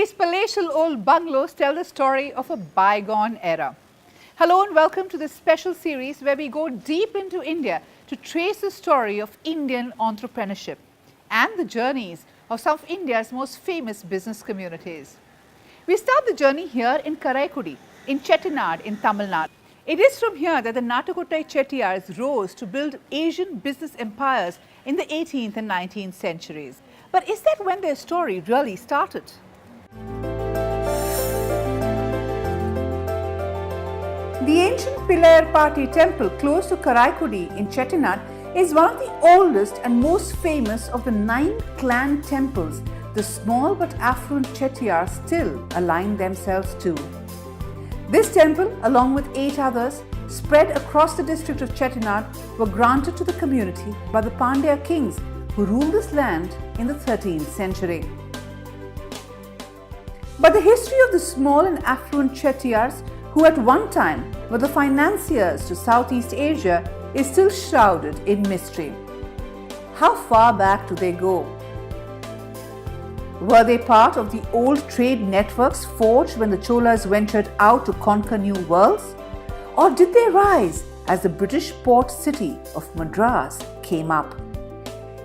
These palatial old bungalows tell the story of a bygone era. Hello and welcome to this special series where we go deep into India to trace the story of Indian entrepreneurship and the journeys of some of India's most famous business communities. We start the journey here in Karaikudi, in Chettinad in Tamil Nadu. It is from here that the Natukottai Chettiars rose to build Asian business empires in the 18th and 19th centuries. But is that when their story really started? The ancient Pillayarpati temple close to Karaikudi in Chettinad is one of the oldest and most famous of the 9 clan temples the small but affluent Chettiars still align themselves to. This temple, along with 8 others, spread across the district of Chettinad, were granted to the community by the Pandya kings who ruled this land in the 13th century. But the history of the small and affluent Chettiars, who at one time were the financiers to Southeast Asia, is still shrouded in mystery. How far back do they go? Were they part of the old trade networks forged when the Cholas ventured out to conquer new worlds? Or did they rise as the British port city of Madras came up?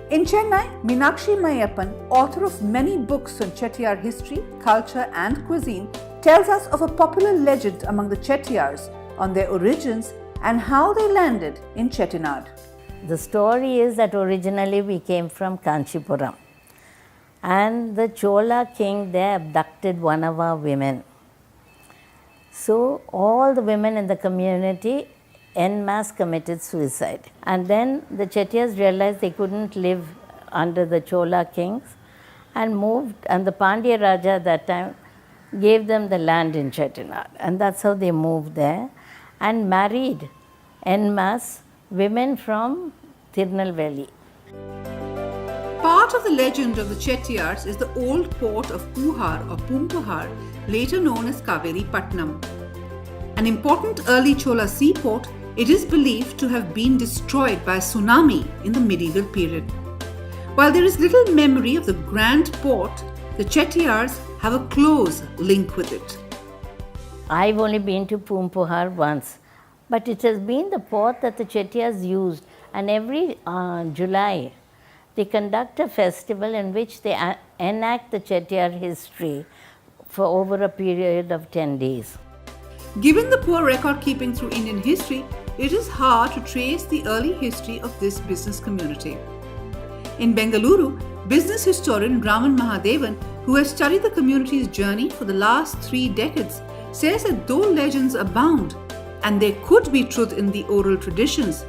In Chennai, Meenakshi Mayappan, author of many books on Chettiar history, culture and cuisine, tells us of a popular legend among the Chettiars on their origins and how they landed in Chettinad. The story is that originally we came from Kanchipuram, and the Chola king there abducted one of our women. So all the women in the community en masse committed suicide. And then the Chettiars realized they couldn't live under the Chola kings and moved, and the Pandya Raja at that time gave them the land in Chettinad. And that's how they moved there and married en masse women from Tirunelveli. Part of the legend of the Chettiars is the old port of Puhar or Pumpahar, later known as Kaveri Patnam. An important early Chola seaport, it is believed to have been destroyed by a tsunami in the medieval period. While there is little memory of the grand port, the Chettiars have a close link with it. I've only been to Pumpahar once, but it has been the port that the Chettiars used, and every July they conduct a festival in which they enact the Chettiar history for over a period of 10 days. Given the poor record keeping through Indian history, it is hard to trace the early history of this business community. In Bengaluru, business historian Raman Mahadevan, who has studied the community's journey for the last 3 decades, says that though legends abound and there could be truth in the oral traditions,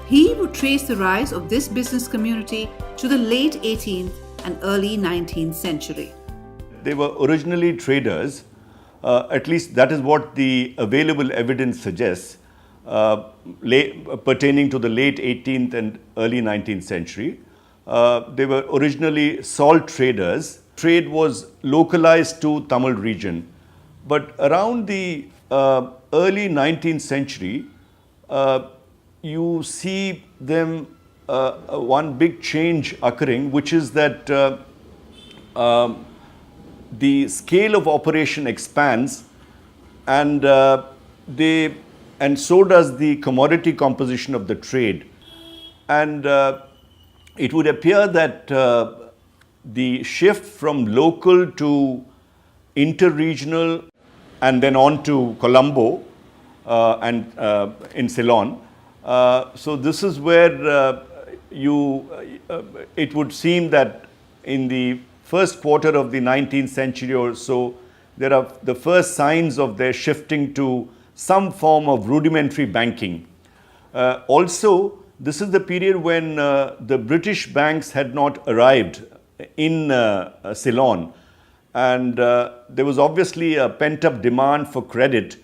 he would trace the rise of this business community to the late 18th and early 19th century. They were originally traders, at least that is what the available evidence suggests, pertaining to the late 18th and early 19th century. They were originally salt traders. Trade was localized to Tamil region, but around the early 19th century, you see them one big change occurring, which is that the scale of operation expands, and so does the commodity composition of the trade. And it would appear that the shift from local to interregional and then on to Colombo and in Ceylon. So this is where it would seem that in the first quarter of the 19th century or so, there are the first signs of their shifting to some form of rudimentary banking. Also, this is the period when the British banks had not arrived in Ceylon, and there was obviously a pent-up demand for credit,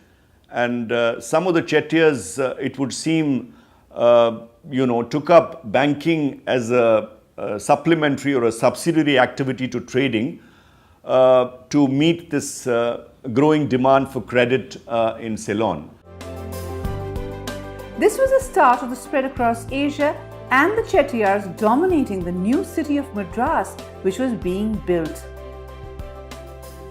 and some of the Chettiars, it would seem, took up banking as a supplementary or a subsidiary activity to trading to meet this growing demand for credit in Ceylon. This was the start of the spread across Asia and the Chettiars dominating the new city of Madras, which was being built.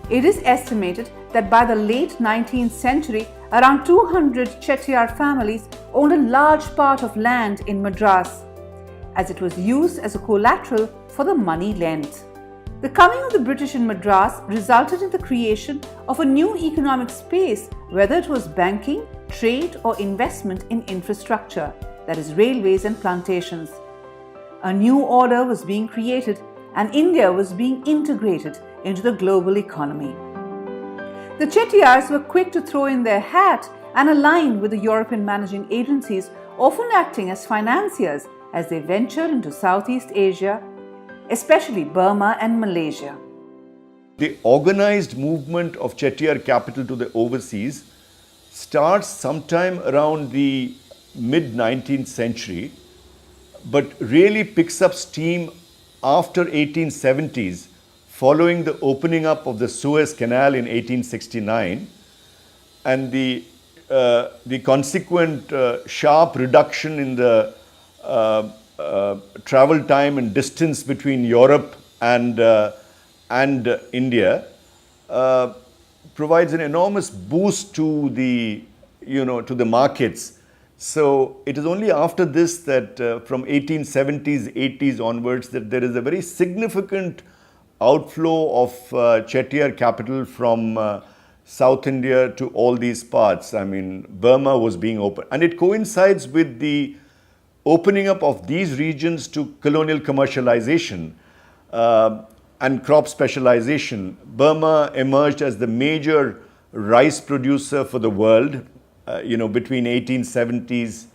It is estimated that by the late 19th century, around 200 Chettiar families owned a large part of land in Madras, as it was used as a collateral for the money lent. The coming of the British in Madras resulted in the creation of a new economic space, whether it was banking, trade, or investment in infrastructure, that is, railways and plantations. A new order was being created, and India was being integrated into the global economy. The Chettiars were quick to throw in their hat and align with the European managing agencies, often acting as financiers as they ventured into Southeast Asia, especially Burma and Malaysia. The organized movement of Chettiar capital to the overseas starts sometime around the mid-19th century, but really picks up steam after 1870s, following the opening up of the Suez Canal in 1869 and the consequent sharp reduction in the travel time and distance between Europe and India provides an enormous boost to the markets. So it is only after this that from 1870s, 80s onwards that there is a very significant outflow of Chettiar capital from South India to all these parts. I mean, Burma was being opened, and it coincides with the opening up of these regions to colonial commercialization and crop specialization. Burma emerged as the major rice producer for the world, between 1870s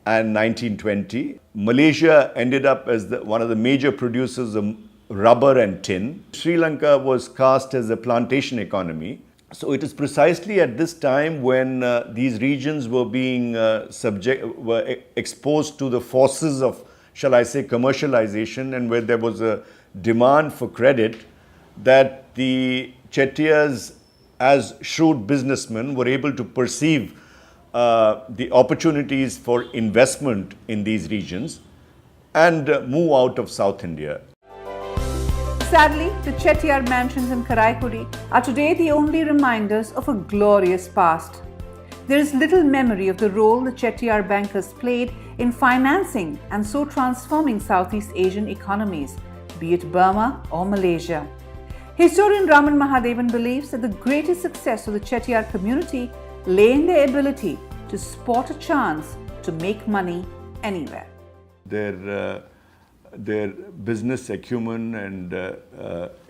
and 1920. Malaysia ended up as one of the major producers of rubber and tin. Sri Lanka was cast as a plantation economy. So it is precisely at this time when these regions were being were exposed to the forces of, shall I say, commercialization, and where there was a demand for credit, that the Chettiars, as shrewd businessmen, were able to perceive the opportunities for investment in these regions and move out of South India. Sadly, the Chettiar mansions in Karaikudi are today the only reminders of a glorious past. There is little memory of the role the Chettiar bankers played in financing and so transforming Southeast Asian economies, be it Burma or Malaysia. Historian Raman Mahadevan believes that the greatest success of the Chettiar community lay in their ability to spot a chance to make money anywhere. Their business acumen and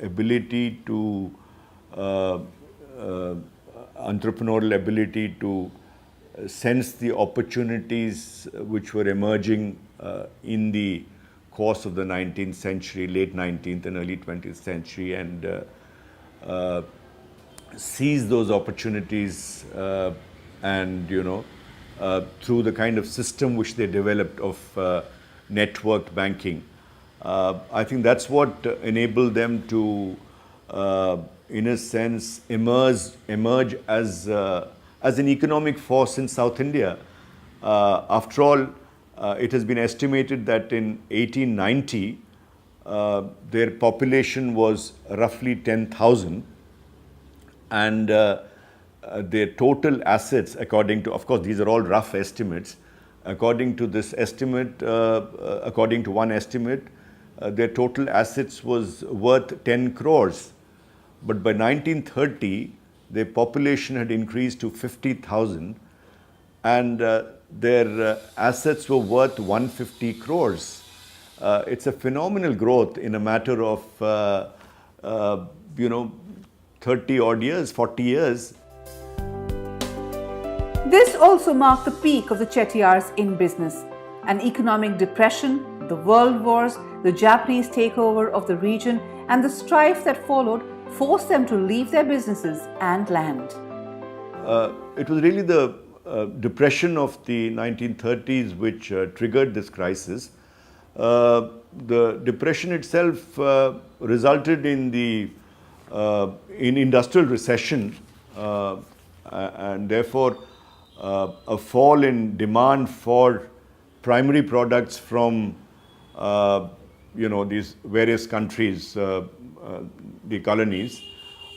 ability to entrepreneurial ability to sense the opportunities which were emerging in the course of the 19th century, late 19th and early 20th century, and seize those opportunities and through the kind of system which they developed of networked banking. I think that's what enabled them to, in a sense, emerge as an economic force in South India. After all, it has been estimated that in 1890, their population was roughly 10,000, and their total assets, according to, of course, these are all rough estimates, according to this estimate, according to one estimate, their total assets was worth 10 crores. But by 1930, their population had increased to 50,000, and their assets were worth 150 crores. It's a phenomenal growth in a matter of, 30 odd years, 40 years. This also marked the peak of the Chettiars in business. An economic depression, the world wars, the Japanese takeover of the region, and the strife that followed forced them to leave their businesses and land. It was really the depression of the 1930s which triggered this crisis. The depression itself resulted in industrial recession, and therefore a fall in demand for primary products from these various countries, the colonies.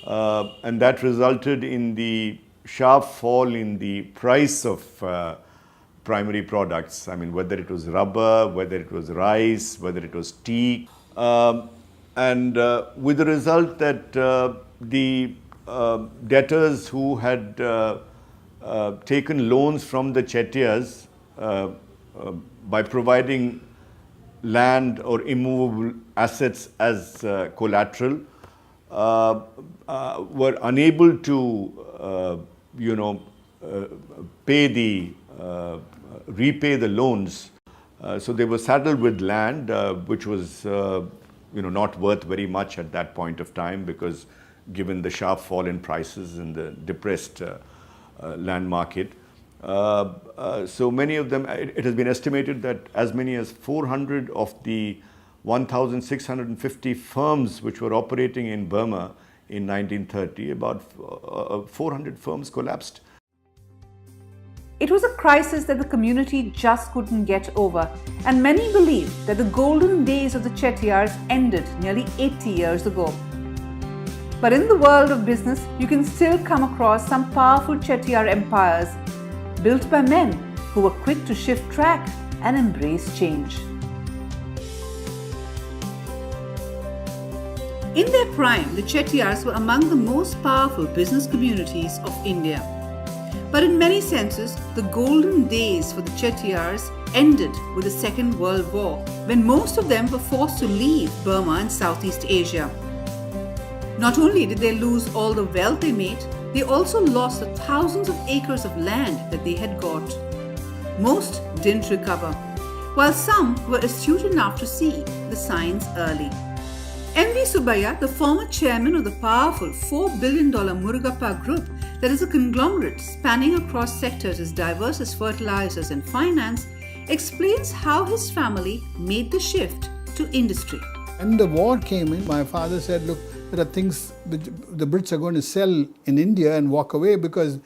and that resulted in the sharp fall in the price of primary products. I mean, whether it was rubber, whether it was rice, whether it was tea, and with the result that the debtors who had taken loans from the Chettiars by providing land or immovable assets as collateral were unable to, repay the loans. So they were saddled with land, which was, not worth very much at that point of time, because given the sharp fall in prices and the depressed land market. So many of them, it has been estimated that as many as 400 of the 1,650 firms which were operating in Burma in 1930, about 400 firms collapsed. It was a crisis that the community just couldn't get over, and many believe that the golden days of the Chettiars ended nearly 80 years ago. But in the world of business, you can still come across some powerful Chettiar empires built by men who were quick to shift track and embrace change. In their prime, the Chettiars were among the most powerful business communities of India. But in many senses, the golden days for the Chettiars ended with the Second World War, when most of them were forced to leave Burma and Southeast Asia. Not only did they lose all the wealth they made, they also lost the thousands of acres of land that they had got. Most didn't recover, while some were astute enough to see the signs early. M.V. Subbaiah, the former chairman of the powerful $4 billion Murugappa Group, that is a conglomerate spanning across sectors as diverse as fertilizers and finance, explains how his family made the shift to industry. When the war came in, my father said, look, there are things which the Brits are going to sell in India and walk away because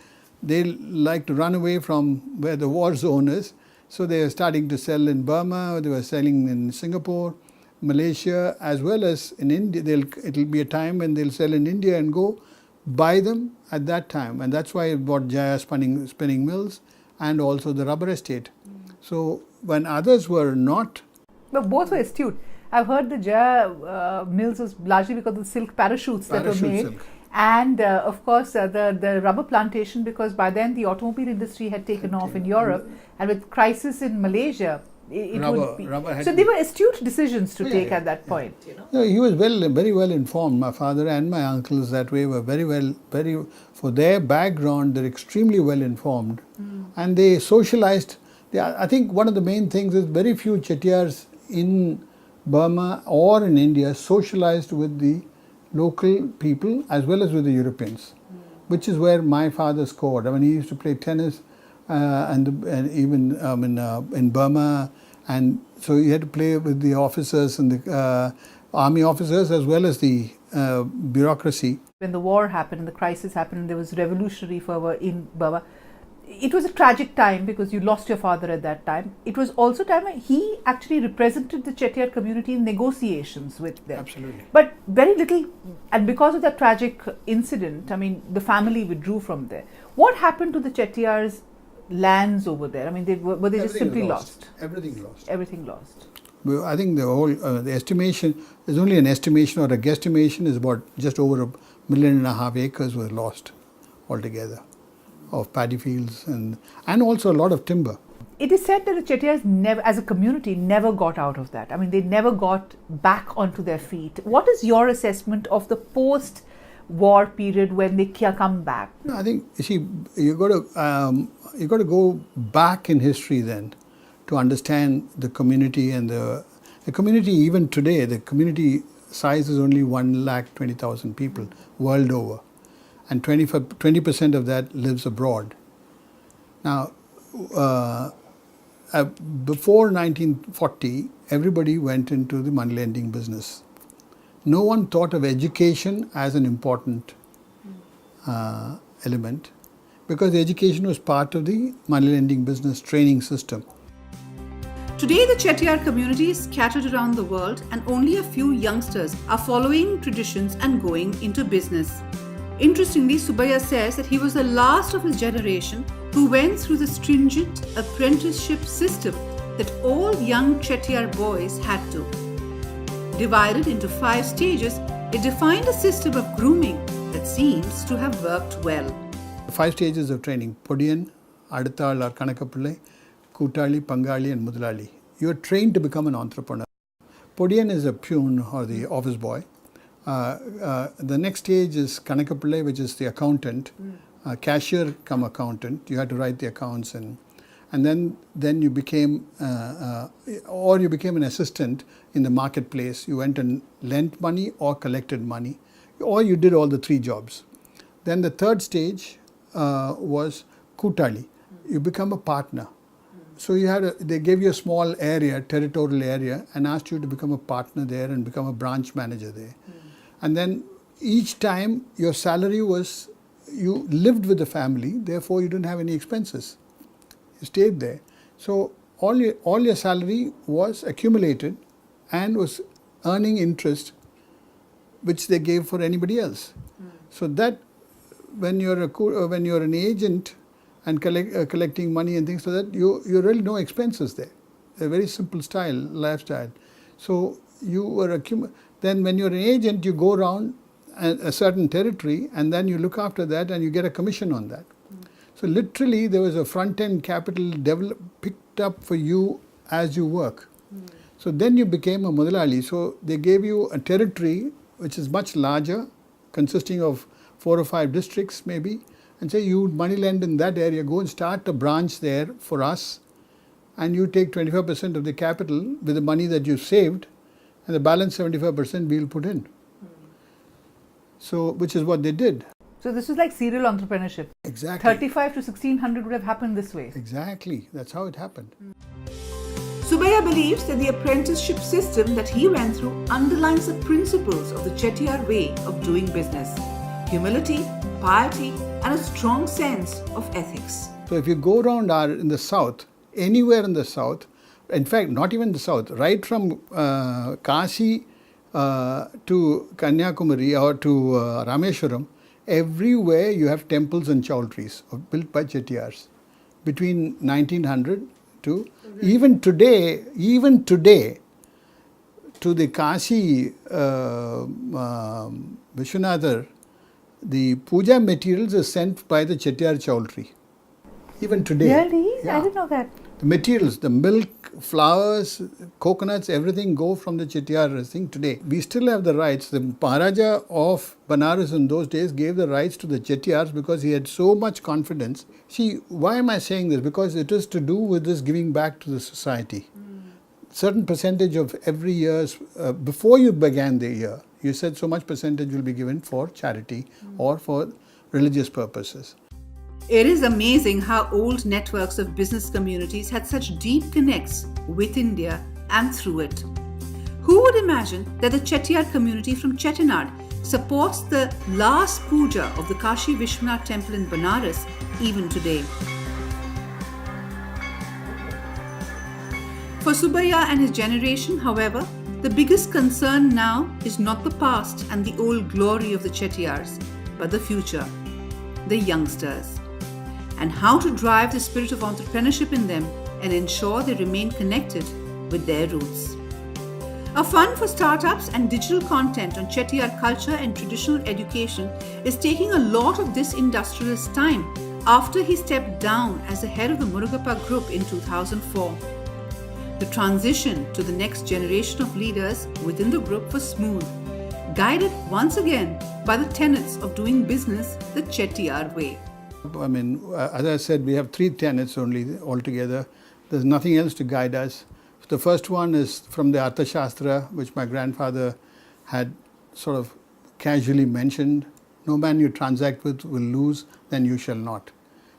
they like to run away from where the war zone is. So they are starting to sell in Burma, they were selling in Singapore, Malaysia, as well as in India. It'll be a time when they'll sell in India and go buy them at that time. And that's why it bought Jaya spinning mills and also the rubber estate. So when others were not... But both were astute. I've heard the Jaya mills was largely because of the silk parachutes that were made. Silk. And of course the rubber plantation, because by then the automobile industry had taken off in Europe, and with crisis in Malaysia, it would be. So they were astute decisions to take at that point. You know? No, he was very well informed. My father and my uncles that way were for their background, they're extremely well informed. And they socialized. I think one of the main things is very few Chettiars in Burma or in India socialized with the local people as well as with the Europeans, which is where my father scored. I mean, he used to play tennis and even in Burma, and so he had to play with the officers and the army officers as well as the bureaucracy. When the war happened and the crisis happened and there was revolutionary fervor in Burma, it was a tragic time because you lost your father at that time. It was also a time when he actually represented the Chettiar community in negotiations with them. Absolutely. But very little, and because of that tragic incident, I mean, the family withdrew from there. What happened to the Chettiars' lands over there? I mean, were they just simply lost? Everything lost. Everything lost. Well, I think the whole, the estimation, there's only an estimation or a guesstimation is about just over 1.5 million acres were lost altogether, of paddy fields and also a lot of timber. It is said that the Chettiars never, as a community, never got out of that. I mean, they never got back onto their feet. What is your assessment of the post-war period when they come back? No, I think you got to go back in history then to understand the community and the community. Even today, the community size is only 120,000 people world over. And 20% of that lives abroad. Now, before 1940, everybody went into the money lending business. No one thought of education as an important element, because education was part of the money lending business training system. Today, the Chettiar community is scattered around the world, and only a few youngsters are following traditions and going into business. Interestingly, Subbiah says that he was the last of his generation who went through the stringent apprenticeship system that all young Chettiar boys had to. Divided into 5 stages, it defined a system of grooming that seems to have worked well. 5 stages of training: Podiyan, Adathal or Kanakappillai, Kootali, Pangali and Mudalali. You are trained to become an entrepreneur. Podiyan is a peon or the office boy. The next stage is Kanakappillai, which is the accountant, cashier come accountant. You had to write the accounts, and then you became or you became an assistant in the marketplace. You went and lent money or collected money, or you did all the 3 jobs. Then the third stage was Kootali. You become a partner. So they gave you a small area, territorial area, and asked you to become a partner there and become a branch manager there. And then each time your salary was, you lived with the family, therefore you didn't have any expenses. You stayed there. So all your salary was accumulated and was earning interest, which they gave for anybody else. So that when you're an agent and collecting money and things like that, you really no expenses there. A very simple lifestyle. So you were then when you're an agent, you go around a certain territory and then you look after that and you get a commission on that. So literally there was a front-end capital picked up for you as you work. So then you became a Mudalali. So they gave you a territory which is much larger, consisting of 4 or 5 districts maybe, and say you money lend in that area, go and start a branch there for us, and you take 25% of the capital with the money that you saved, and the balance 75% we'll put in. So, which is what they did. So this was like serial entrepreneurship. Exactly. 35 to 1600 would have happened this way. Exactly. That's how it happened. Subbiah believes that the apprenticeship system that he went through underlines the principles of the Chettiar way of doing business: humility, piety, and a strong sense of ethics. So if you go around in the south, anywhere in the south, in fact, not even the south, right from Kashi to Kanyakumari or to Rameshwaram, everywhere you have temples and chowdhuries built by Chettiars between 1900 to even today, to the Kashi Vishwanathar, the puja materials are sent by the Chettiar chowdhury. Even today. Really? Yeah. I didn't know that. The materials, the milk, flowers, coconuts, everything go from the Chettiar thing today. We still have the rights. The Maharaja of Banaras in those days gave the rights to the Chettiars because he had so much confidence. See, why am I saying this? Because it is to do with this giving back to the society. Certain percentage of every year's, before you began the year, you said so much percentage will be given for charity or for religious purposes. It is amazing how old networks of business communities had such deep connects with India and through it. Who would imagine that the Chettiar community from Chettinad supports the last puja of the Kashi Vishwanath temple in Banaras even today? For Subbiah and his generation, however, the biggest concern now is not the past and the old glory of the Chettiars, but the future, the youngsters, and how to drive the spirit of entrepreneurship in them and ensure they remain connected with their roots. A fund for startups and digital content on Chettiar culture and traditional education is taking a lot of this industrialist's time after he stepped down as the head of the Murugappa Group in 2004. The transition to the next generation of leaders within the group was smooth, guided once again by the tenets of doing business the Chettiar way. I mean, as I said, we have 3 tenets only altogether. There's nothing else to guide us. The first one is from the Arthashastra, which my grandfather had sort of casually mentioned. No man you transact with will lose, then you shall not.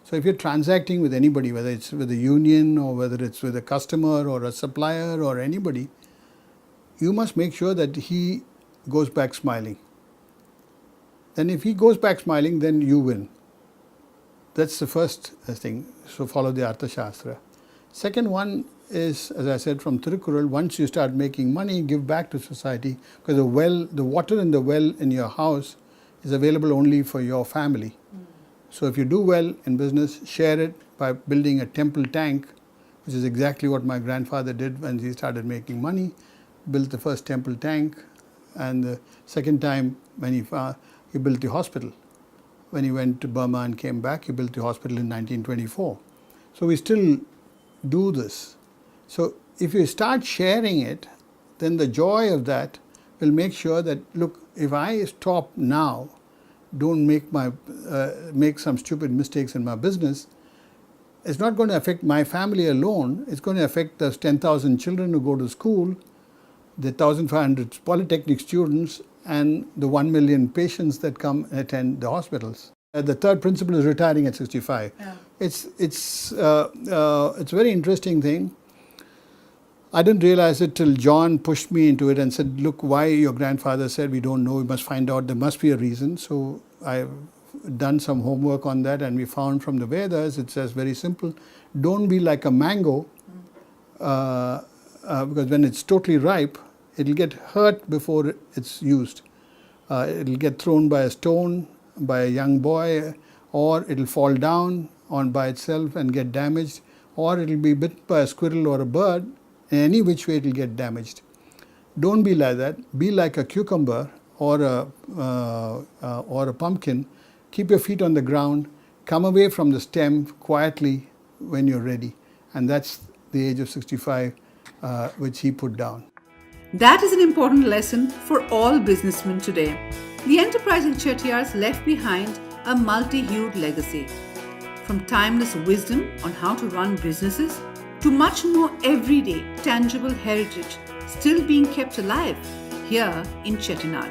So if you're transacting with anybody, whether it's with a union or whether it's with a customer or a supplier or anybody, you must make sure that he goes back smiling. Then if he goes back smiling, then you win. That's the first thing. So follow the Arthashastra. Second one is, as I said, from Tirukkural, once you start making money, give back to society, because the water in the well in your house is available only for your family. So if you do well in business, share it by building a temple tank, which is exactly what my grandfather did when he started making money. Built the first temple tank, and the second time when he built the hospital. When he went to Burma and came back, he built the hospital in 1924. So we still do this. So if you start sharing it, then the joy of that will make sure that, look, if I stop now, don't make some stupid mistakes in my business, it's not going to affect my family alone. It's going to affect those 10,000 children who go to school, the 1,500 polytechnic students, and the 1 million patients that come and attend the hospitals. The third principle is retiring at 65. Yeah. It's a very interesting thing. I didn't realize it till John pushed me into it and said, look, why your grandfather said we don't know, we must find out, there must be a reason. So I've done some homework on that, and we found from the Vedas, it says very simple, don't be like a mango, because when it's totally ripe, it'll get hurt before it's used. It'll get thrown by a stone, by a young boy, or it'll fall down on by itself and get damaged, or it'll be bit by a squirrel or a bird. In any which way it'll get damaged. Don't be like that. Be like a cucumber or a pumpkin. Keep your feet on the ground. Come away from the stem quietly when you're ready. And that's the age of 65, which he put down. That is an important lesson for all businessmen today. The enterprising Chettiars left behind a multi-hued legacy. From timeless wisdom on how to run businesses to much more everyday, tangible heritage still being kept alive here in Chettinad.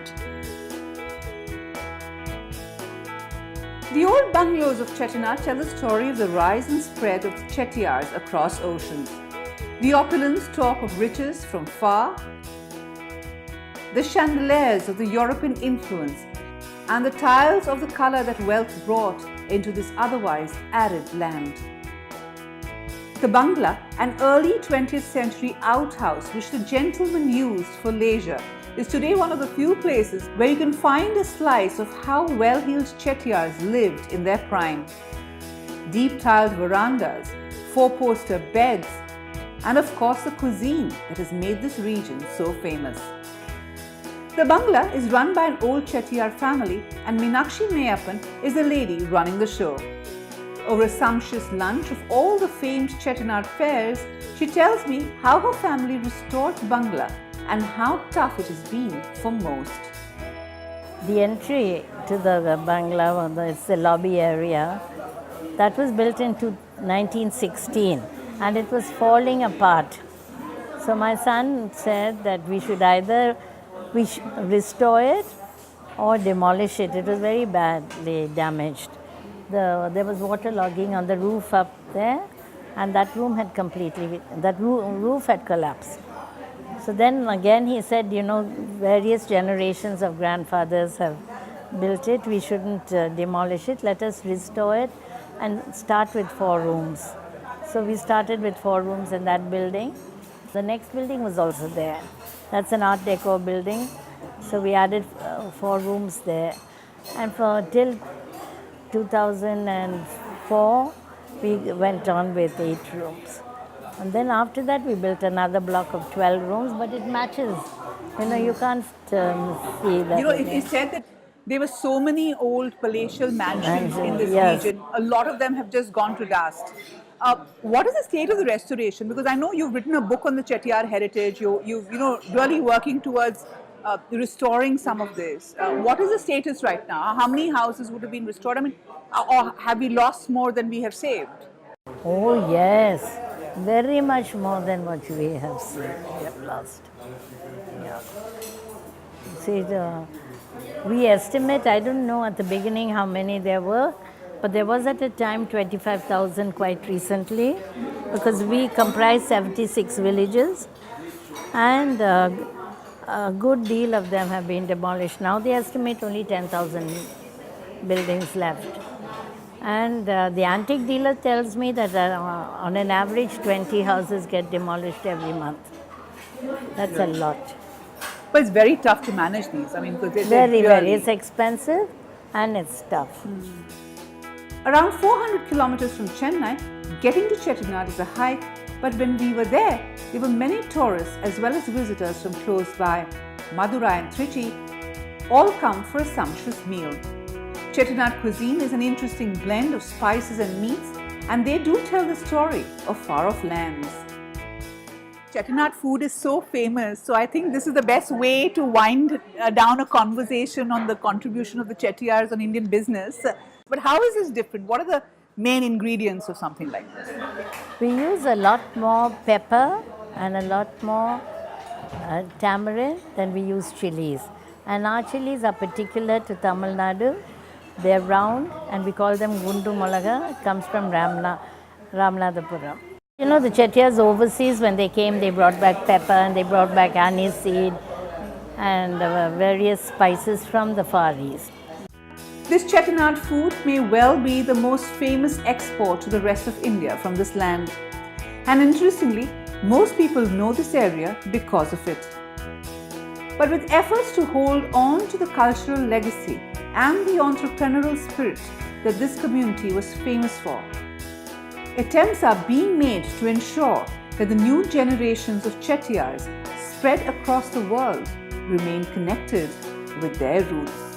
The old bungalows of Chettinad tell the story of the rise and spread of the Chettiars across oceans. The opulence talk of riches from far, the chandeliers of the European influence, and the tiles of the color that wealth brought into this otherwise arid land. The bungalow, an early 20th century outhouse which the gentlemen used for leisure, is today one of the few places where you can find a slice of how well-heeled Chettiars lived in their prime. Deep tiled verandas, four-poster beds, and of course the cuisine that has made this region so famous. The bungalow is run by an old Chettiar family, and Meenakshi Mayappan is the lady running the show. Over a sumptuous lunch of all the famed Chettinad fairs, she tells me how her family restored the bungalow and how tough it has been for most. The entry to the bungalow, it's the lobby area, that was built in 1916 and it was falling apart. So my son said that we should either restore it or demolish it. It was very badly damaged. There was water logging on the roof up there, and that roof had collapsed. So then again he said, various generations of grandfathers have built it. We shouldn't demolish it. Let us restore it and start with 4 rooms. So we started with 4 rooms in that building. The next building was also there. That's an Art Deco building. So we added 4 rooms there. And till 2004, we went on with 8 rooms. And then after that, we built another block of 12 rooms, but it matches. You can't see that. It is said that there were so many old palatial mansions in this region. A lot of them have just gone to dust. What is the state of the restoration? Because I know you've written a book on the Chettiar heritage. You've really working towards restoring some of this. What is the status right now? How many houses would have been restored? I mean, or have we lost more than we have saved? Oh yes, very much more than what we have saved. We have lost. Yeah. See, we estimate, I don't know at the beginning how many there were, but there was at a time 25,000 quite recently, because we comprise 76 villages, and a good deal of them have been demolished. Now they estimate only 10,000 buildings left. And the antique dealer tells me that on an average 20 houses get demolished every month. That's a lot. But it's very tough to manage these. I mean, because very, it's expensive and it's tough. Around 400 kilometers from Chennai, getting to Chettinad is a hike, but when we were there were many tourists as well as visitors from close by. Madurai and Trichy all come for a sumptuous meal. Chettinad cuisine is an interesting blend of spices and meats, and they do tell the story of far-off lands. Chettinad food is so famous, so I think this is the best way to wind down a conversation on the contribution of the Chettiars on Indian business. But how is this different? What are the main ingredients of something like this? We use a lot more pepper and a lot more tamarind than we use chilies. And our chilies are particular to Tamil Nadu. They're round and we call them Gundu Molaga. It comes from Ramanathapuram. You know, the Chettiars overseas, when they came, they brought back pepper and they brought back anise seed and various spices from the Far East. This Chettinad food may well be the most famous export to the rest of India from this land. And interestingly, most people know this area because of it. But with efforts to hold on to the cultural legacy and the entrepreneurial spirit that this community was famous for, attempts are being made to ensure that the new generations of Chettiars spread across the world remain connected with their roots.